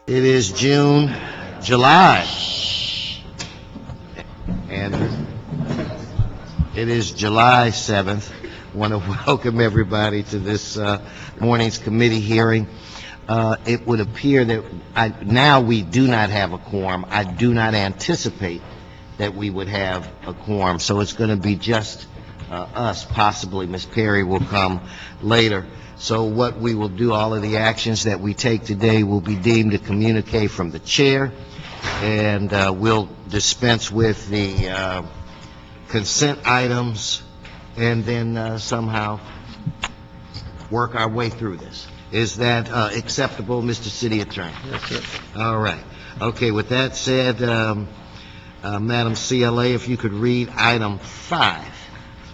It is July, and it is July 7th. I want to welcome everybody to this morning's committee hearing. It would appear that now we do not have a quorum. I do not anticipate that we would have a quorum, so it's going to be just us. Possibly Ms. Perry will come later. So what we will do, all of the actions that we take today will be deemed to communicate from the chair, and we'll dispense with the consent items and then somehow work our way through this. Is that acceptable, Mr. City Attorney? Yes, sir. All right. Okay, with that said, Madam CLA, if you could read item 5.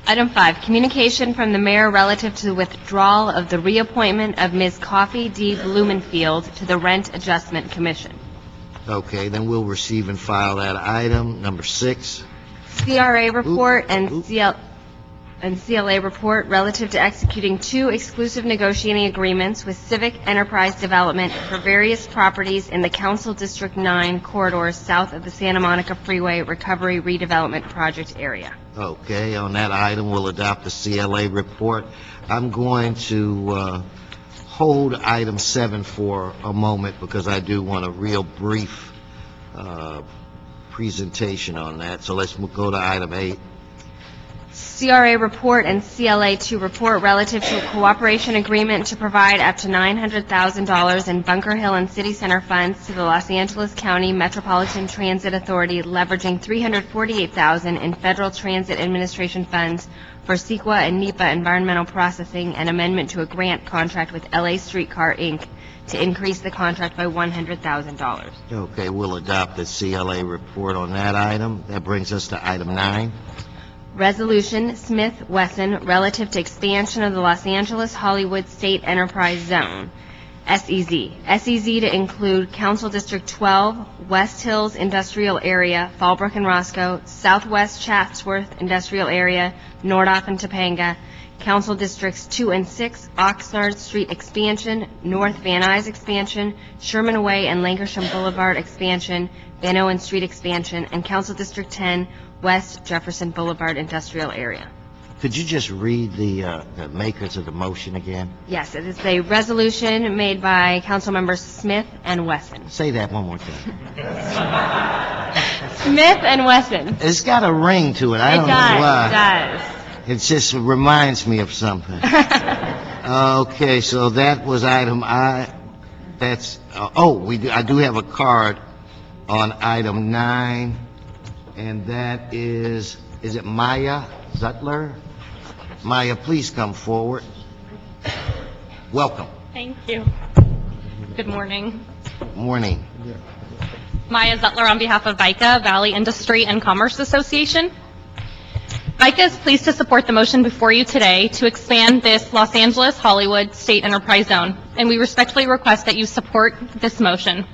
Item 5, communication from the mayor relative to the withdrawal of the reappointment of Ms. Coffee D. Blumenfield to the Rent Adjustment Commission. Okay, then we'll receive and file that item. Number 6. CRA report and CLA report relative to executing 2 exclusive negotiating agreements with Civic Enterprise Development for various properties in the Council District 9 corridors south of the Santa Monica Freeway Recovery Redevelopment Project area. Okay, on that item, we'll adopt the CLA report. I'm going to hold item 7 for a moment because I do want a real brief presentation on that. So let's go to item 8. CRA report and CLA2 report relative to a cooperation agreement to provide up to $900,000 in Bunker Hill and City Center funds to the Los Angeles County Metropolitan Transit Authority, leveraging $348,000 in Federal Transit Administration funds for CEQA and NEPA environmental processing, and amendment to a grant contract with LA Streetcar, Inc. to increase the contract by $100,000. Okay, we'll adopt the CLA report on that item. That brings us to item 9. Resolution Smith-Wesson relative to expansion of the Los Angeles Hollywood State Enterprise Zone, SEZ. SEZ to include Council District 12, West Hills Industrial Area, Fallbrook and Roscoe, Southwest Chatsworth Industrial Area, Nordoff and Topanga, Council Districts 2 and 6, Oxnard Street Expansion, North Van Nuys Expansion, Sherman Way and Lankershim Boulevard Expansion, Van Owen Street Expansion, and Council District 10, West Jefferson Boulevard Industrial Area. Could you just read the makers of the motion again? Yes, it is a resolution made by Council Members Smith and Wesson. Say that one more time. Smith and Wesson. It's got a ring to it. I don't know why. It does. It just reminds me of something. Okay, so that was item I. That's I do have a card on item 9, and that is it Maya Zutler? Maya, please come forward. Welcome. Thank you. Good morning. Morning. Maya Zutler on behalf of VICA, Valley Industry and Commerce Association. VICA is pleased to support the motion before you today to expand this Los Angeles Hollywood State Enterprise Zone, and we respectfully request that you support this motion.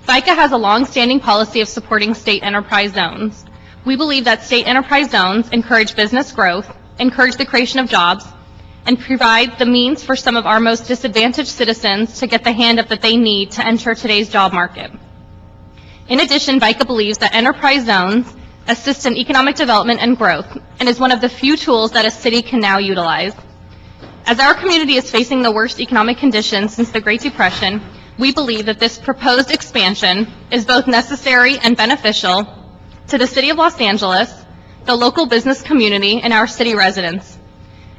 VICA has a long-standing policy of supporting state enterprise zones. We believe that state enterprise zones encourage business growth, encourage the creation of jobs, and provide the means for some of our most disadvantaged citizens to get the hand-up that they need to enter today's job market. In addition, VICA believes that enterprise zones assist in economic development and growth, and is one of the few tools that a city can now utilize. As our community is facing the worst economic conditions since the Great Depression, we believe that this proposed expansion is both necessary and beneficial to the City of Los Angeles, the local business community, and our city residents.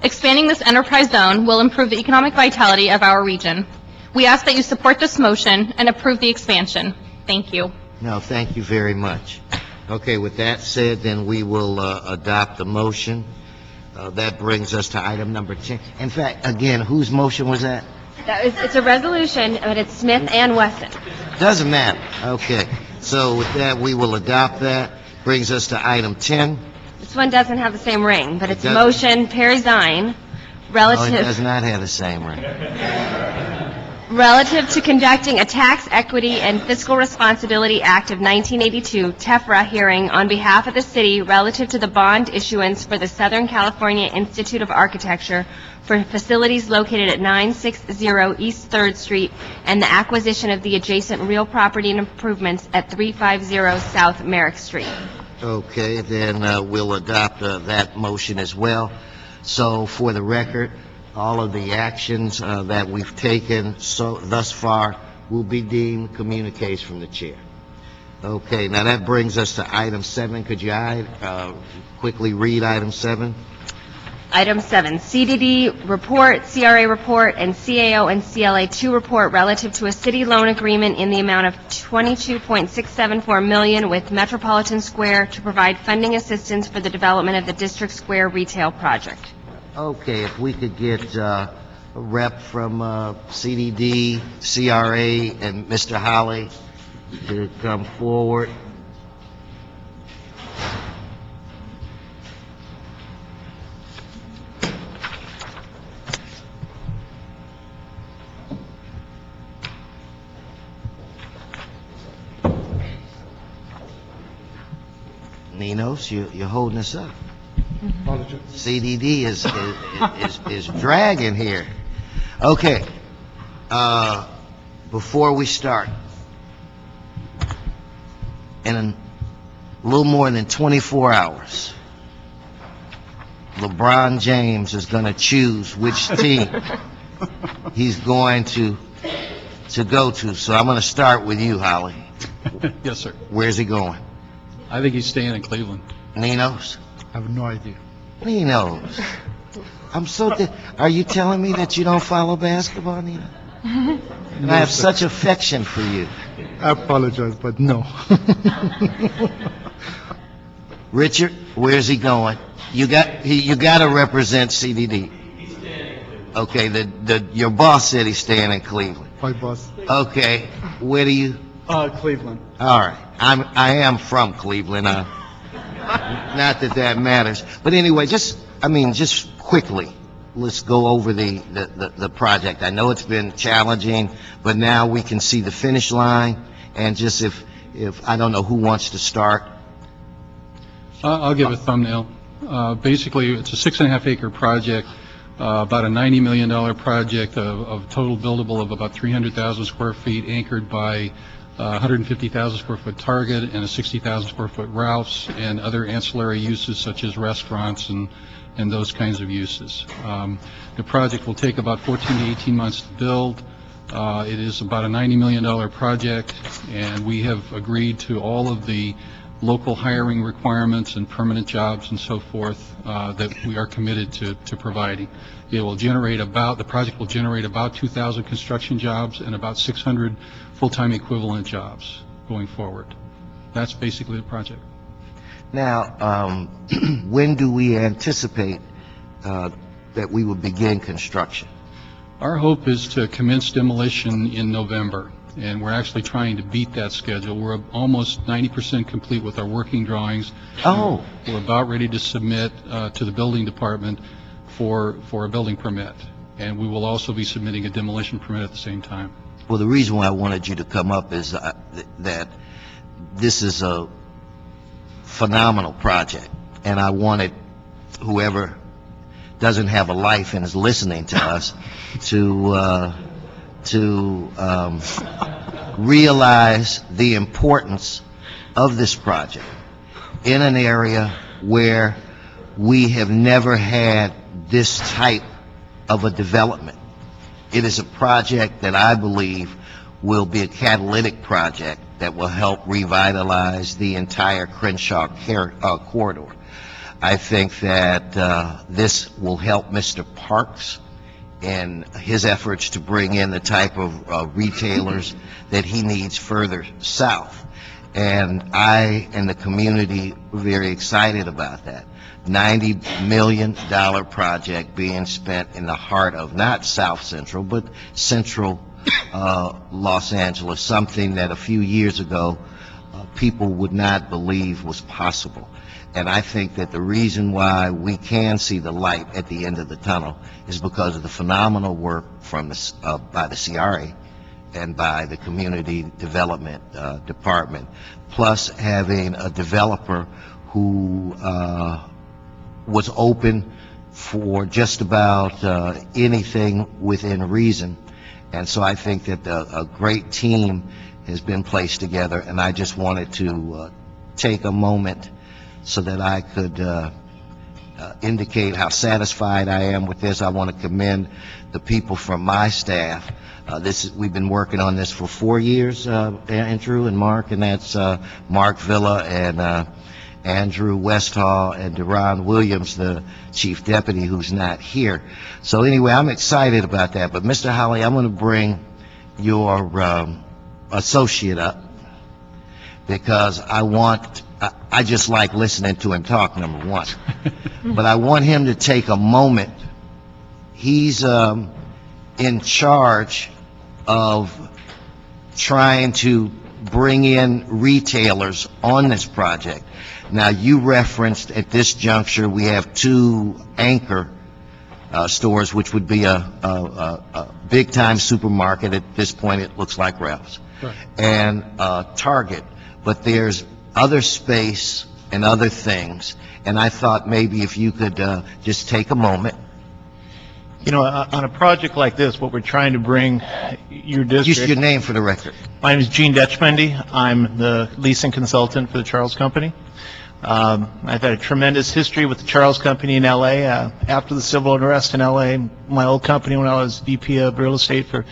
Expanding this enterprise zone will improve the economic vitality of our region. We ask that you support this motion and approve the expansion. Thank you. No, thank you very much. Okay, with that said, then we will adopt the motion. That brings us to item number 10. In fact, again, whose motion was that? It's a resolution, but it's Smith and Wesson. Doesn't matter. Okay. So with that, we will adopt that. Brings us to item 10. This one doesn't have the same ring, but it's It motion Perry Zine Oh, relative. it does not have the same ring. Relative to conducting a Tax Equity and Fiscal Responsibility Act of 1982, TEFRA hearing on behalf of the city relative to the bond issuance for the Southern California Institute of Architecture for facilities located at 960 East 3rd Street and the acquisition of the adjacent real property and improvements at 350 South Merrick Street. Okay, then we'll adopt that motion as well. So for the record, all of the actions that we've taken thus far will be deemed communiques from the chair. Okay, now that brings us to item 7. Could you quickly read item 7? Item 7, CDD report, CRA report, and CAO and CLA2 report relative to a city loan agreement in the amount of $22.674 million with Metropolitan Square to provide funding assistance for the development of the District Square retail project. Okay, if we could get a rep from CDD, CRA, and Mr. Holly to come forward. Ninos, you're holding us up. CDD is dragging here. Okay. Before we start, in a little more than 24 hours, LeBron James is going to choose which team he's going to go to. So I'm going to start with you, Holly. Yes, sir. Where's he going? I think he's staying in Cleveland. Ninos? I have no idea. Ninos. Are you telling me that you don't follow basketball, Nino? And I have such affection for you. I apologize, but no. Richard, where's he going? You got to represent CDD. Okay, your boss said he's staying in Cleveland. My boss. Okay, where do you? Cleveland. All right, I am from Cleveland. Not that matters, but anyway, just quickly, let's go over the project. I know it's been challenging, but now we can see the finish line. And just if I don't know who wants to start. I'll give a thumbnail. Basically, it's a 6.5 acre project, about a $90 million project of total buildable of about 300,000 square feet, anchored by 150,000 square foot Target and a 60,000 square foot Ralph's and other ancillary uses such as restaurants and those kinds of uses. The project will take about 14 to 18 months to build. It is about a $90 million project, and we have agreed to all of the local hiring requirements and permanent jobs and so forth that we are committed to providing. The project will generate about 2,000 construction jobs and about 600 full-time equivalent jobs going forward. That's basically the project. Now, when do we anticipate that we will begin construction? Our hope is to commence demolition in November, and we're actually trying to beat that schedule. We're almost 90% complete with our working drawings. Oh. We're about ready to submit to the building department for a building permit, and we will also be submitting a demolition permit at the same time. Well, the reason why I wanted you to come up is that this is a phenomenal project, and I wanted whoever doesn't have a life and is listening to us to realize the importance of this project in an area where we have never had this type of a development. It is a project that I believe will be a catalytic project that will help revitalize the entire Crenshaw corridor. I think that this will help Mr. Parks in his efforts to bring in the type of retailers that he needs further south. And I and the community are very excited about that. $90 million project being spent in the heart of not South Central, but Central Los Angeles, something that a few years ago people would not believe was possible. And I think that the reason why we can see the light at the end of the tunnel is because of the phenomenal work from by the CRA and by the Community Development Department, plus having a developer who was open for just about anything within reason. And so I think that a great team has been placed together, and I just wanted to take a moment so that I could indicate how satisfied I am with this. I want to commend the people from my staff. We've been working on this for 4 years, Andrew and Mark, and that's Mark Villa and Andrew Westall and Deron Williams, the chief deputy, who's not here. So anyway, I'm excited about that. But Mr. Holly, I'm going to bring your associate up because I just like listening to him talk, number one. But I want him to take a moment. He's in charge of trying to bring in retailers on this project. Now, you referenced at this juncture we have 2 anchor stores, which would be a big-time supermarket. At this point, it looks like Ralph's. Right. And Target. But there's other space and other things. And I thought maybe if you could just take a moment. You know, on a project like this, what we're trying to bring your district... Use your name for the record. My name is Gene Detchmendy. I'm the leasing consultant for the Charles Company. I've had a tremendous history with the Charles Company in L.A. After the civil unrest in L.A., my old company, when I was VP of real estate for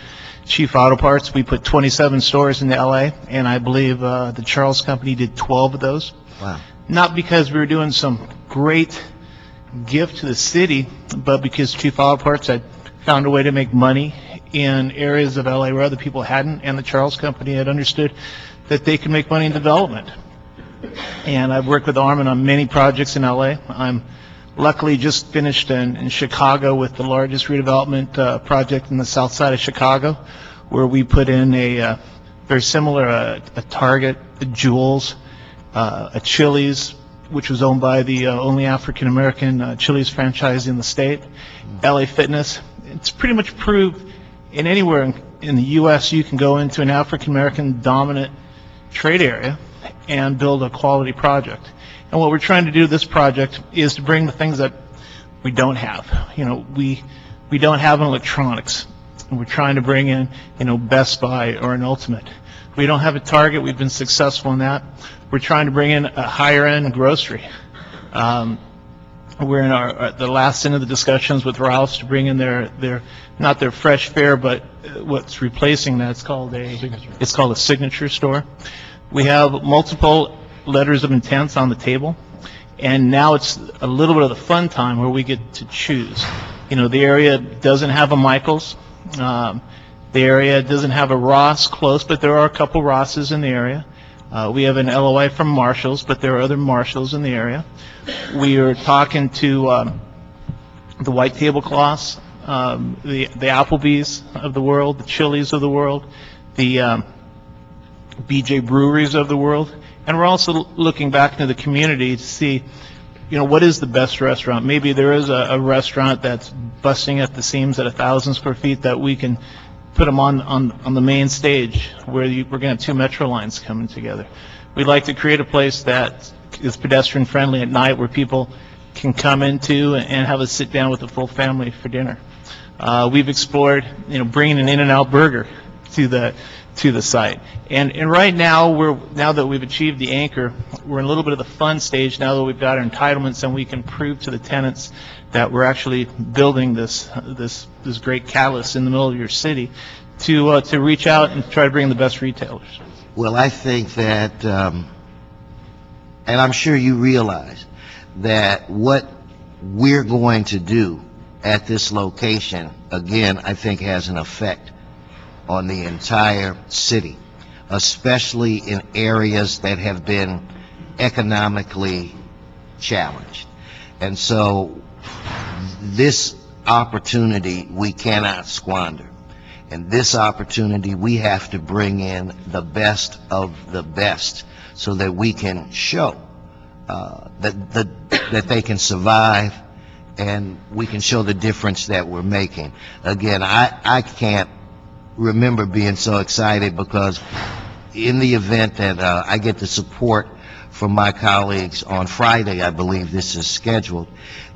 Chief Auto Parts, we put 27 stores in L.A., and I believe the Charles Company did 12 of those. Wow. Not because we were doing some great gift to the city, but because Chief Auto Parts had found a way to make money in areas of LA where other people hadn't, and the Charles Company had understood that they could make money in development. And I've worked with Armin on many projects in LA. I'm luckily just finished in Chicago with the largest redevelopment project in the south side of Chicago, where we put in a very similar a Target, a Jewel's, a Chili's, which was owned by the only African-American Chili's franchise in the state, LA Fitness. It's pretty much proved in anywhere in the U.S. you can go into an African-American dominant trade area and build a quality project. And what we're trying to do with this project is to bring the things that we don't have. You know, we don't have an electronics, and we're trying to bring in, you know, Best Buy or an Ultimate. We don't have a Target. We've been successful in that. We're trying to bring in a higher-end grocery. We're in the last end of the discussions with Ralph's to bring in their not their fresh fare, but what's replacing that. It's called a signature store. We have multiple letters of intents on the table, and now it's a little bit of the fun time where we get to choose. You know, the area doesn't have a Michael's. The area doesn't have a Ross close, but there are a couple Rosses in the area. We have an LOI from Marshall's, but there are other Marshalls in the area. We are talking to the White Tablecloths, the Applebee's of the world, the Chili's of the world, the BJ Breweries of the world, and we're also looking back into the community to see, you know, what is the best restaurant. Maybe there is a restaurant that's busting at the seams at 1,000 square feet that we can put them on the main stage where we're going to have 2 metro lines coming together. We'd like to create a place that is pedestrian friendly at night where people can come into and have a sit down with the full family for dinner. We've explored, you know, bringing an In-N-Out burger to the site. And right now, now that we've achieved the anchor, we're in a little bit of the fun stage now that we've got our entitlements and we can prove to the tenants that we're actually building this great catalyst in the middle of your city to reach out and try to bring the best retailers. Well, I think that, and I'm sure you realize that what we're going to do at this location, again, I think has an effect on the entire city, especially in areas that have been economically challenged. And so this opportunity we cannot squander. And this opportunity we have to bring in the best of the best so that we can show that they can survive, and we can show the difference that we're making. Again, I can't remember being so excited, because in the event that I get the support from my colleagues on Friday, I believe this is scheduled,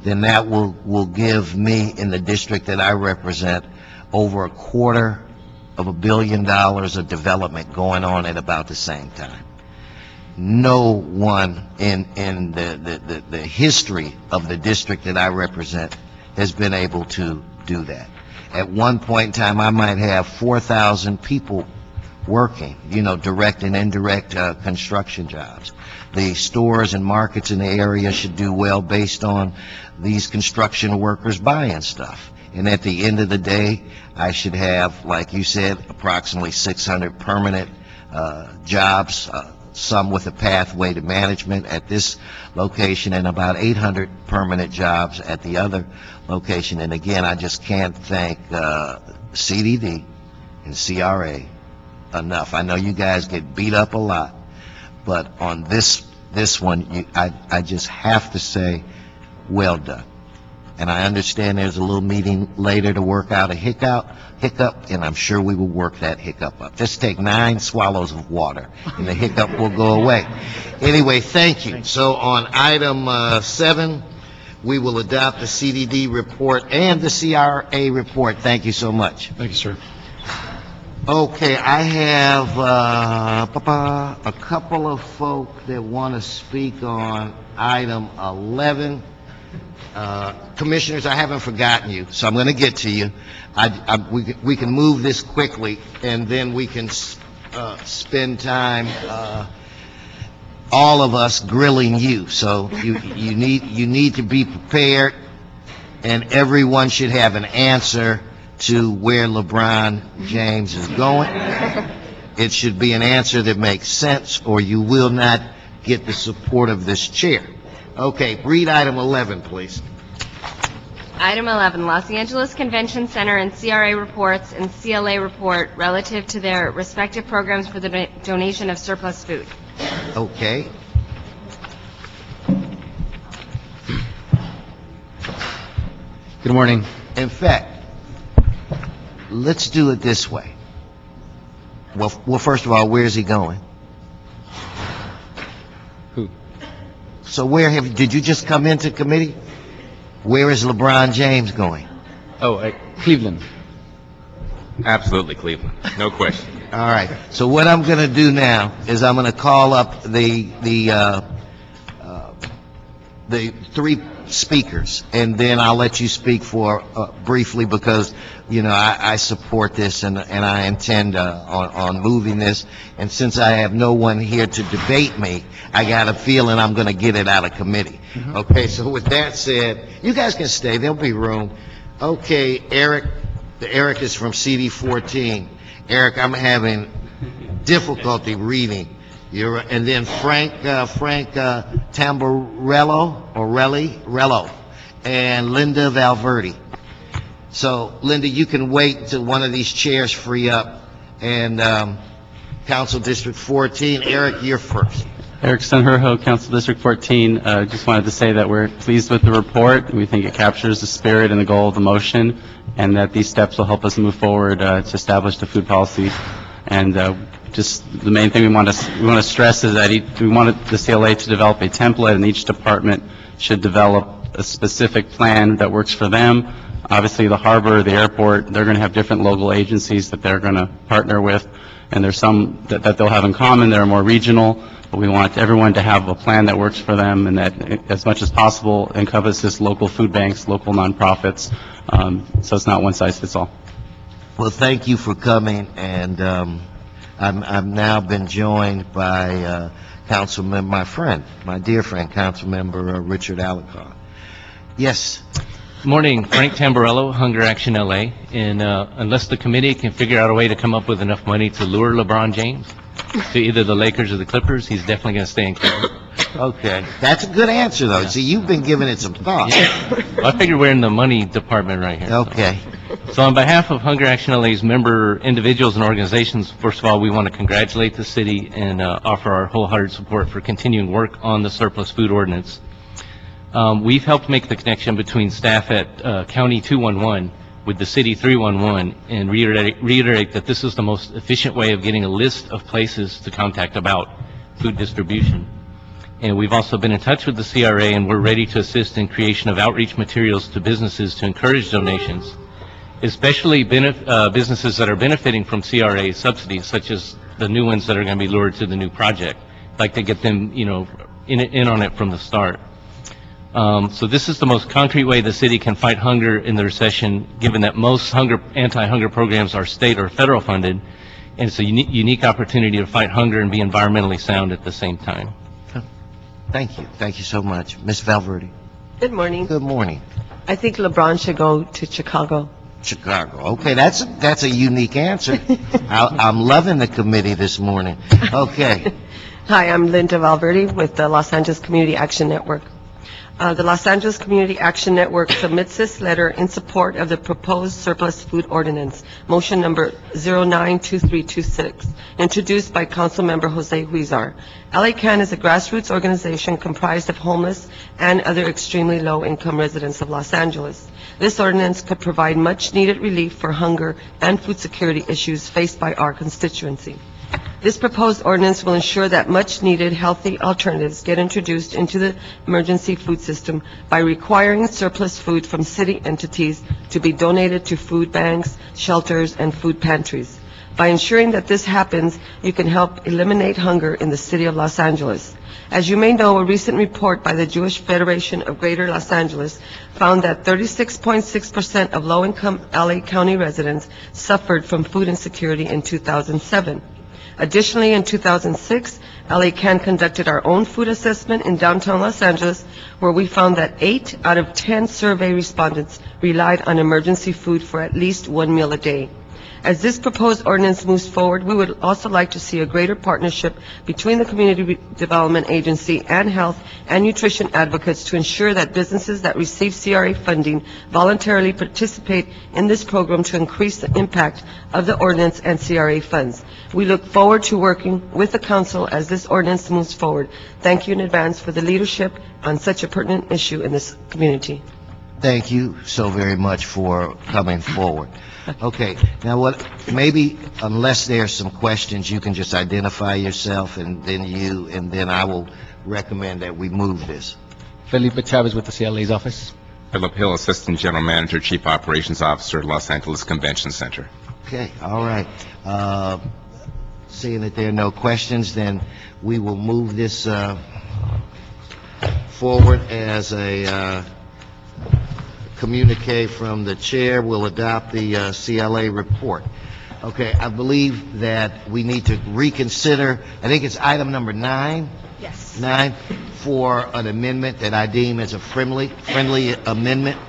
then that will give me, in the district that I represent, over $250 million of development going on at about the same time. No one in the history of the district that I represent has been able to do that. At one point in time, I might have 4,000 people working, direct and indirect construction jobs. The stores and markets in the area should do well based on these construction workers buying stuff. And at the end of the day, I should have, like you said, approximately 600 permanent jobs, some with a pathway to management at this location, and about 800 permanent jobs at the other location. And again, I just can't thank CDD and CRA enough. I know you guys get beat up a lot, but on this one, I just have to say, well done. And I understand there's a little meeting later to work out a hiccup, and I'm sure we will work that hiccup up. Just take 9 swallows of water, and the hiccup will go away. Anyway, thank you. So on item 7, we will adopt the CDD report and the CRA report. Thank you so much. Thank you, sir. Okay, I have a couple of folk that want to speak on item 11. Commissioners, I haven't forgotten you, so I'm going to get to you. We can move this quickly, and then we can spend time, all of us, grilling you. So you need to be prepared, and everyone should have an answer to where LeBron James is going. It should be an answer that makes sense, or you will not get the support of this chair. Okay, read item 11, please. Item 11, Los Angeles Convention Center and CRA reports and CLA report relative to their respective programs for the donation of surplus food. Okay. Good morning. In fact, let's do it this way. Well, first of all, where's he going? Who? So did you just come into committee? Where is LeBron James going? Oh, Cleveland. Absolutely, Cleveland. No question. All right. So what I'm going to do now is I'm going to call up the 3 speakers, and then I'll let you speak for briefly, because I support this, and I intend on moving this. And since I have no one here to debate me, I got a feeling I'm going to get it out of committee. Okay, so with that said, you guys can stay. There'll be room. Okay, Eric. Eric is from CD 14. Eric, I'm having difficulty reading. And then Frank Tamborello, and Linda Valverde. So, Linda, you can wait till one of these chairs free up. And Council District 14, Eric, you're first. Eric Senherho, Council District 14. Just wanted to say that we're pleased with the report. We think it captures the spirit and the goal of the motion, and that these steps will help us move forward to establish the food policy. And just the main thing we want to stress is that we wanted the CLA to develop a template, and each department should develop a specific plan that works for them. Obviously, the harbor, the airport, they're going to have different local agencies that they're going to partner with, and there's some that they'll have in common that are more regional. But we want everyone to have a plan that works for them, and that, as much as possible, encompasses local food banks, local nonprofits, so it's not one size fits all. Well, thank you for coming, and I've now been joined by my dear friend, Councilmember Richard Alarcon. Yes. Morning, Frank Tamborello, Hunger Action LA. And unless the committee can figure out a way to come up with enough money to lure LeBron James to either the Lakers or the Clippers, he's definitely going to stay in Cleveland. Okay. That's a good answer, though. See, you've been giving it some thought. Yeah. Well, I figure we're in the money department right here. Okay. So. So on behalf of Hunger Action LA's member individuals and organizations, first of all, we want to congratulate the city and offer our wholehearted support for continuing work on the surplus food ordinance. We've helped make the connection between staff at County 211 with the City 311 and reiterate that this is the most efficient way of getting a list of places to contact about food distribution. And we've also been in touch with the CRA, and we're ready to assist in creation of outreach materials to businesses to encourage donations, especially businesses that are benefiting from CRA subsidies, such as the new ones that are going to be lured to the new project. I'd like to get them, in on it from the start. So this is the most concrete way the city can fight hunger in the recession, given that most anti-hunger programs are state or federal funded, and it's a unique opportunity to fight hunger and be environmentally sound at the same time. Thank you. Thank you so much. Ms. Valverde. Good morning. Good morning. I think LeBron should go to Chicago. Chicago. Okay, that's a unique answer. I'm loving the committee this morning. Okay. Hi, I'm Linda Valverde with the Los Angeles Community Action Network. The Los Angeles Community Action Network submits this letter in support of the proposed surplus food ordinance, motion number 092326, introduced by Councilmember Jose Huizar. LA Can is a grassroots organization comprised of homeless and other extremely low-income residents of Los Angeles. This ordinance could provide much-needed relief for hunger and food security issues faced by our constituency. This proposed ordinance will ensure that much-needed healthy alternatives get introduced into the emergency food system by requiring surplus food from city entities to be donated to food banks, shelters, and food pantries. By ensuring that this happens, you can help eliminate hunger in the city of Los Angeles. As you may know, a recent report by the Jewish Federation of Greater Los Angeles found that 36.6% of low-income LA County residents suffered from food insecurity in 2007. Additionally, in 2006, LA Can conducted our own food assessment in downtown Los Angeles, where we found that 8 out of 10 survey respondents relied on emergency food for at least one meal a day. As this proposed ordinance moves forward, we would also like to see a greater partnership between the Community Development Agency and health and nutrition advocates to ensure that businesses that receive CRA funding voluntarily participate in this program to increase the impact of the ordinance and CRA funds. We look forward to working with the council as this ordinance moves forward. Thank you in advance for the leadership on such a pertinent issue in this community. Thank you so very much for coming forward. Okay, now maybe unless there's some questions, you can just identify yourself and then I will recommend that we move this. Felipe Chavez with the CLA's office. Philip Hill, Assistant General Manager, Chief Operations Officer, Los Angeles Convention Center. Okay, all right. Seeing that there are no questions, then we will move this forward as a communique from the chair. We'll adopt the CLA report. Okay, I believe that we need to reconsider, I think it's item number 9. Yes. 9, for an amendment that I deem as a friendly amendment.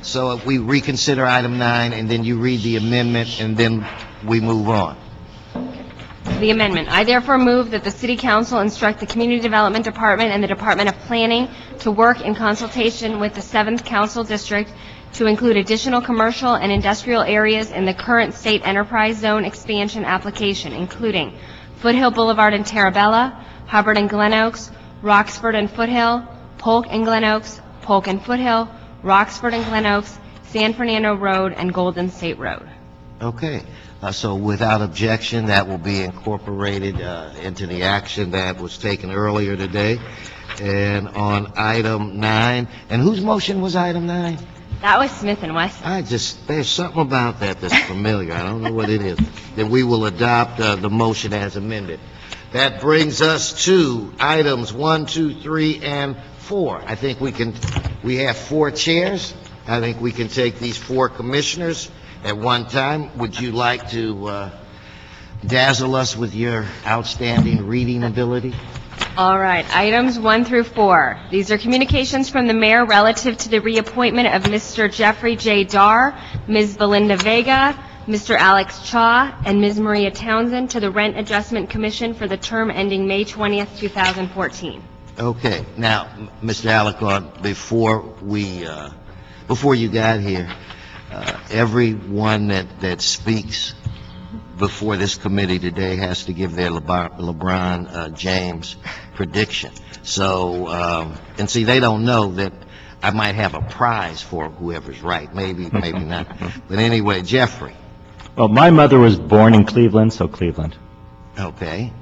So if we reconsider item 9, and then you read the amendment, and then we move on. The amendment. I therefore move that the City Council instruct the Community Development Department and the Department of Planning to work in consultation with the 7th Council District to include additional commercial and industrial areas in the current state enterprise zone expansion application, including Foothill Boulevard and Terabella, Hubbard and Glen Oaks, Roxford and Foothill, Polk and Glen Oaks, Polk and Foothill, Roxford and Glen Oaks, San Fernando Road, and Golden State Road. Okay. So without objection, that will be incorporated into the action that was taken earlier today. And on item 9, and whose motion was item 9? That was Smith and Wesson. There's something about that that's familiar. I don't know what it is. Then we will adopt the motion as amended. That brings us to items 1, 2, 3, and 4. I think we have 4 chairs. I think we can take these 4 commissioners at one time. Would you like to dazzle us with your outstanding reading ability? All right, items 1 through 4. These are communications from the mayor relative to the reappointment of Mr. Jeffrey J. Darr, Ms. Belinda Vega, Mr. Alex Cha, and Ms. Maria Townsend to the Rent Adjustment Commission for the term ending May 20th, 2014. Okay. Now, Mr. Alicon, before you got here, everyone that speaks before this committee today has to give their LeBron James prediction. So, and see, they don't know that I might have a prize for whoever's right. Maybe not. But anyway, Jeffrey. Well, my mother was born in Cleveland, so Cleveland. Okay.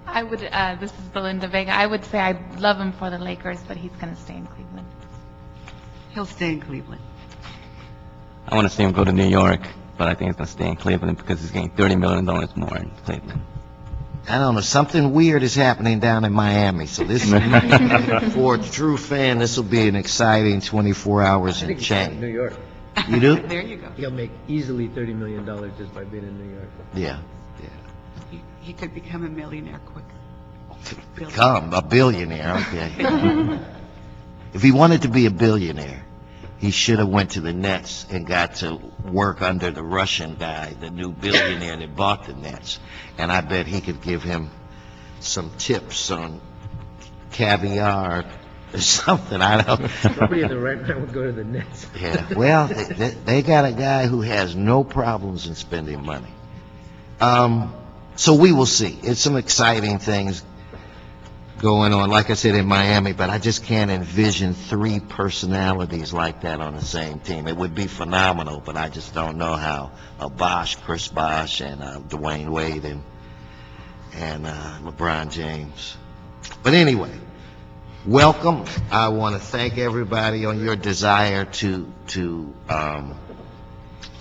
I would, this is Belinda Vega. I would say I love him for the Lakers, but he's going to stay in Cleveland. He'll stay in Cleveland. I want to see him go to New York, but I think he's going to stay in Cleveland because he's getting $30 million more in Cleveland. I don't know, something weird is happening down in Miami, so this, for a true fan, this will be an exciting 24 hours and change. New York. You do? There you go. He'll make easily $30 million just by being in New York. Yeah. He could become a millionaire quicker. Become a billionaire, okay. If he wanted to be a billionaire, he should have went to the Nets and got to work under the Russian guy, the new billionaire that bought the Nets. And I bet he could give him some tips on caviar or something. I don't. Somebody in the right mind would go to the Nets. Yeah. Well, they got a guy who has no problems in spending money. So we will see. It's some exciting things going on, like I said, in Miami, but I just can't envision three personalities like that on the same team. It would be phenomenal, but I just don't know how Chris Bosh, and Dwayne Wade and LeBron James. But anyway, welcome. I want to thank everybody on your desire to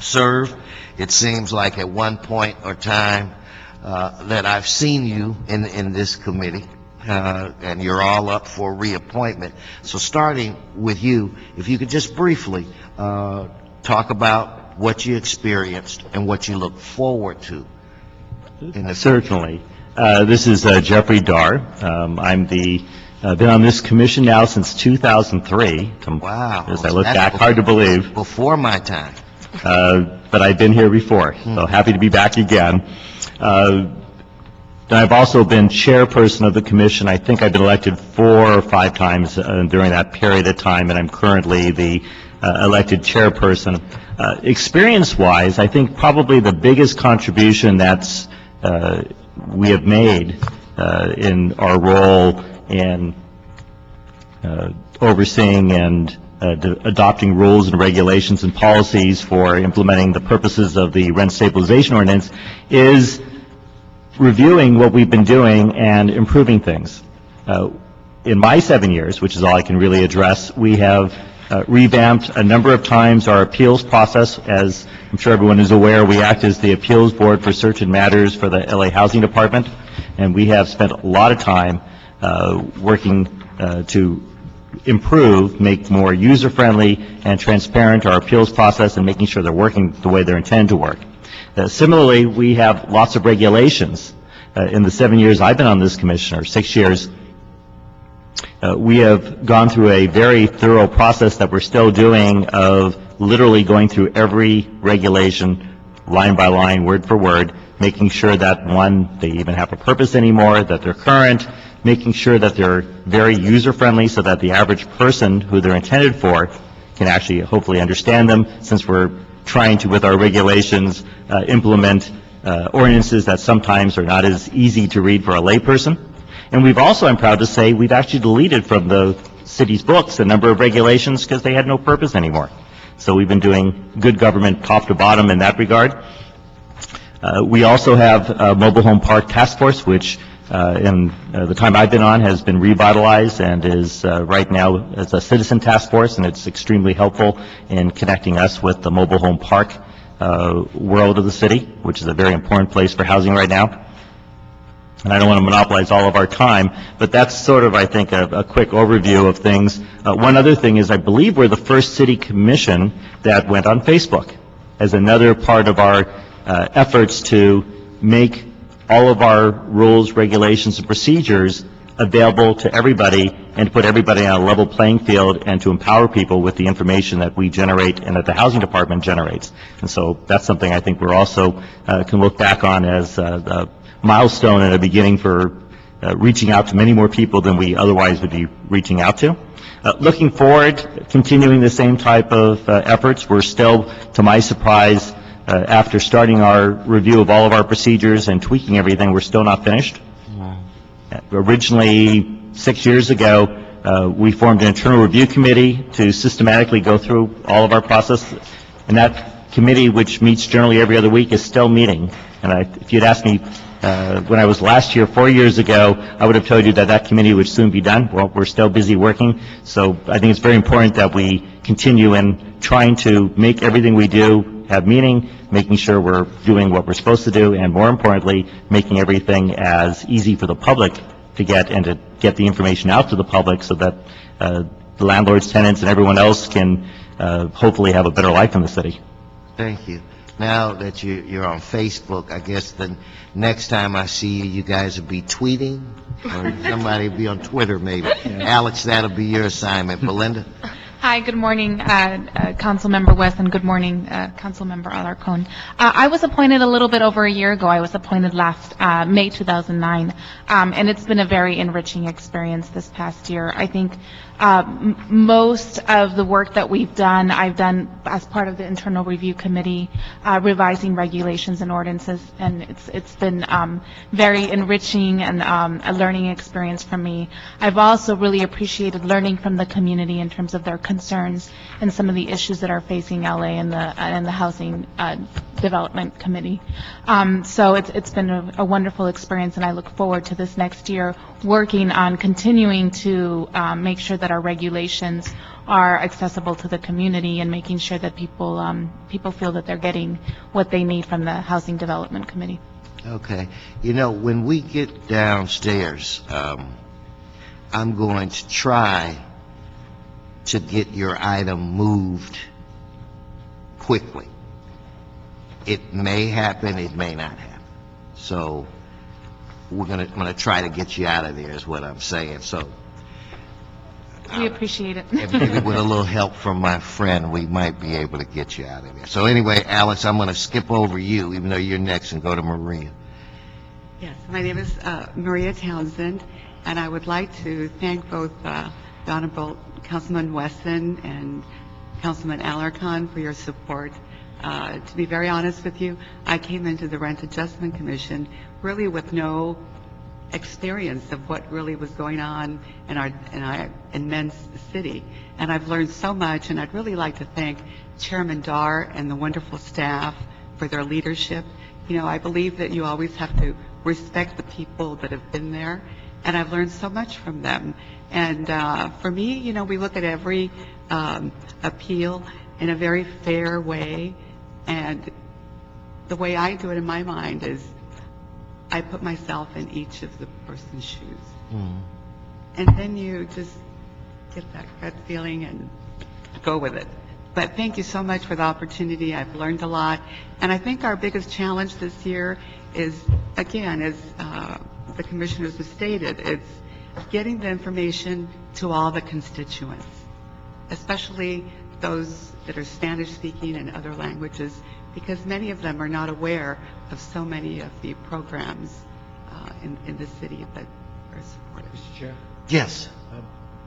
serve. It seems like at one point or time that I've seen you in this committee. And you're all up for reappointment. So starting with you, if you could just briefly talk about what you experienced and what you look forward to. Certainly. This is Jeffrey Darr. I'm been on this commission now since 2003. Wow. As I look back, hard to believe. Before my time. But I've been here before, so happy to be back again. I've also been chairperson of the commission. I think I've been elected 4 or 5 times during that period of time, and I'm currently the elected chairperson. Experience-wise, I think probably the biggest contribution that's we have made in our role in overseeing and adopting rules and regulations and policies for implementing the purposes of the rent stabilization ordinance is reviewing what we've been doing and improving things. In my 7 years, which is all I can really address, we have revamped a number of times our appeals process. As I'm sure everyone is aware, we act as the appeals board for certain matters for the LA Housing Department, and we have spent a lot of time working to improve, make more user-friendly and transparent our appeals process and making sure they're working the way they're intended to work. Similarly, we have lots of regulations. In the 7 years I've been on this commission, or 6 years, we have gone through a very thorough process that we're still doing of literally going through every regulation, line by line, word for word, making sure that, one, they even have a purpose anymore, that they're current, making sure that they're very user-friendly so that the average person who they're intended for can actually hopefully understand them, since we're trying to, with our regulations, implement ordinances that sometimes are not as easy to read for a layperson. And we've also, I'm proud to say, we've actually deleted from the city's books a number of regulations because they had no purpose anymore. So we've been doing good government top to bottom in that regard. We also have a mobile home park task force, which in the time I've been on has been revitalized and is right now as a citizen task force, and it's extremely helpful in connecting us with the mobile home park world of the city, which is a very important place for housing right now. And I don't want to monopolize all of our time, but that's sort of, I think, a quick overview of things. One other thing is I believe we're the first city commission that went on Facebook as another part of our efforts to make all of our rules, regulations, and procedures available to everybody and to put everybody on a level playing field and to empower people with the information that we generate and that the housing department generates. And so that's something I think we're also can look back on as a milestone and a beginning for reaching out to many more people than we otherwise would be reaching out to. Looking forward, continuing the same type of efforts. We're still, to my surprise, after starting our review of all of our procedures and tweaking everything, we're still not finished. Originally, 6 years ago, we formed an internal review committee to systematically go through all of our process, and that committee, which meets generally every other week, is still meeting. And if you'd asked me when I was last here 4 years ago, I would have told you that that committee would soon be done. Well, we're still busy working, so I think it's very important that we continue in trying to make everything we do have meaning, making sure we're doing what we're supposed to do, and more importantly, making everything as easy for the public to get and to get the information out to the public so that the landlords, tenants, and everyone else can hopefully have a better life in the city. Thank you. Now that you're on Facebook, I guess the next time I see you, you guys will be tweeting, or somebody will be on Twitter maybe. Alex, that'll be your assignment. Belinda? Hi, good morning, Councilmember West, and good morning, Councilmember Alarcon. I was appointed a little bit over a year ago. I was appointed last May 2009, and it's been a very enriching experience this past year. I think most of the work that we've done, I've done as part of the internal review committee, revising regulations and ordinances, and it's been very enriching and a learning experience for me. I've also really appreciated learning from the community in terms of their concerns and some of the issues that are facing LA and the housing development committee. So it's been a wonderful experience, and I look forward to this next year working on continuing to make sure that our regulations are accessible to the community and making sure that people feel that they're getting what they need from the Housing Development Committee. Okay. You know, when we get downstairs, I'm going to try to get your item moved quickly. It may happen, it may not happen. So I'm gonna try to get you out of there is what I'm saying. So We appreciate it. maybe with a little help from my friend, we might be able to get you out of there. So anyway, Alex, I'm going to skip over you, even though you're next, and go to Maria. Yes, my name is Maria Townsend, and I would like to thank both the Honorable Councilman Wesson and Councilman Alarcon for your support. To be very honest with you, I came into the Rent Adjustment Commission really with no experience of what really was going on in our immense city. And I've learned so much, and I'd really like to thank Chairman Dar and the wonderful staff for their leadership. You know, I believe that you always have to respect the people that have been there, and I've learned so much from them. And for me, you know, we look at every appeal in a very fair way, and the way I do it in my mind is I put myself in each of the person's shoes. And then you just get that gut feeling and go with it. But thank you so much for the opportunity. I've learned a lot. And I think our biggest challenge this year is, again, as the commissioners have stated, it's getting the information to all the constituents, especially those that are Spanish-speaking and other languages, because many of them are not aware of so many of the programs in the city that are supported. Mr. Chair? Yes.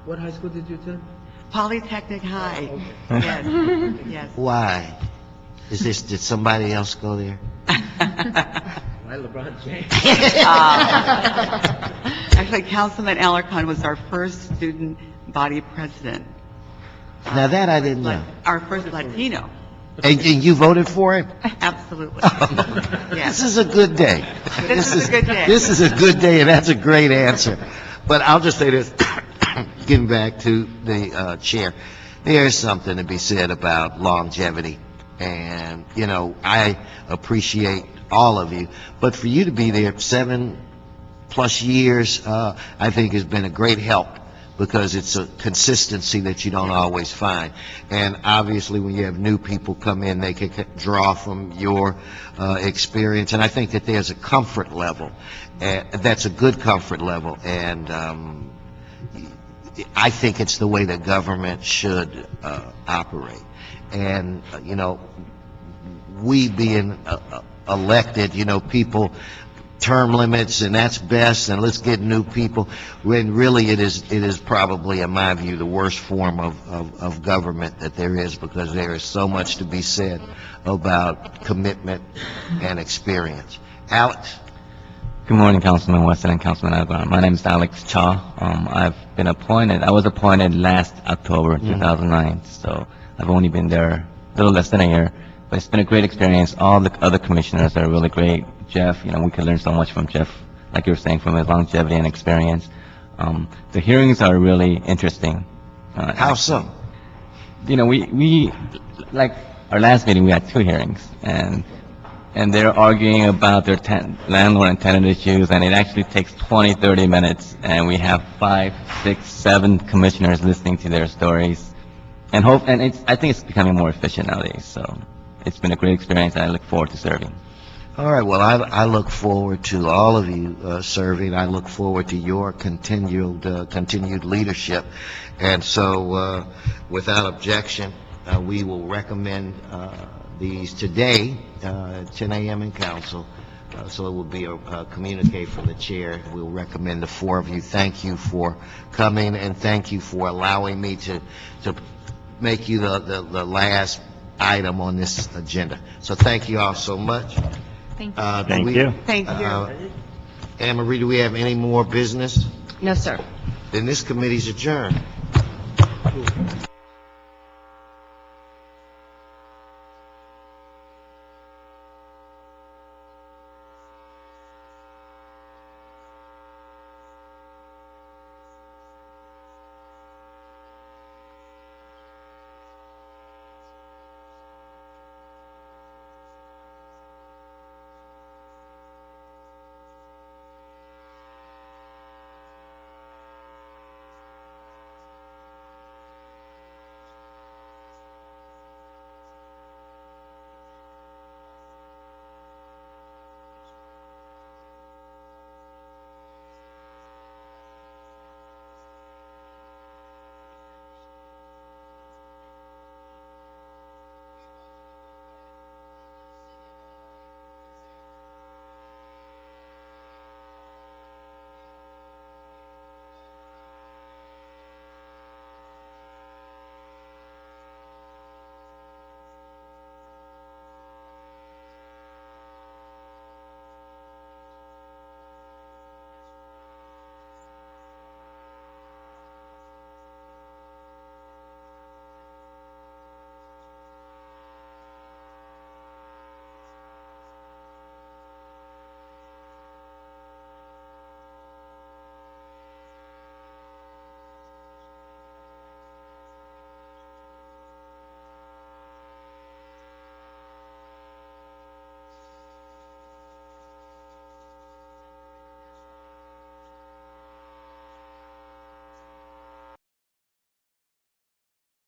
What high school did you attend? Polytechnic High. Okay. Yes. Yes. Why? Did somebody else go there? Why LeBron James? Actually, Councilman Alarcon was our first student body president. Now that I didn't know. Our first Latino. And you voted for him? Absolutely. This is a good day. This is a good day. This is a good day, and that's a great answer. But I'll just say this, getting back to the chair, there's something to be said about longevity. And, you know, I appreciate all of you. But for you to be there 7+ years, I think has been a great help, because it's a consistency that you don't always find. And obviously, when you have new people come in, they can draw from your experience. And I think that there's a comfort level. That's a good comfort level. And I think it's the way that government should operate. And, you know, we being elected, you know, people term limits, and that's best, and let's get new people, when really it is probably, in my view, the worst form of government that there is, because there is so much to be said about commitment and experience. Alex? Good morning, Councilman Weston and Councilman Alvarado. My name is Alex Cha. I was appointed last October 2009, so I've only been there a little less than a year, but it's been a great experience. All the other commissioners are really great. Jeff, we could learn so much from Jeff, like you were saying, from his longevity and experience. The hearings are really interesting. How so? We like our last meeting, we had 2 hearings, and they're arguing about their landlord and tenant issues, and it actually takes 20, 30 minutes, and we have 5, 6, 7 commissioners listening to their stories. I think it's becoming more efficient nowadays, so it's been a great experience, and I look forward to serving. All right, well, I look forward to all of you serving. I look forward to your continued leadership. And so, without objection, we will recommend these today, 10 a.m. in council. So it will be a communique from the chair. We'll recommend the 4 of you. Thank you for coming, and thank you for allowing me to make you the last item on this agenda. So thank you all so much. Thank you. Thank you. Anne Marie, do we have any more business? No, sir. Then this committee's adjourned.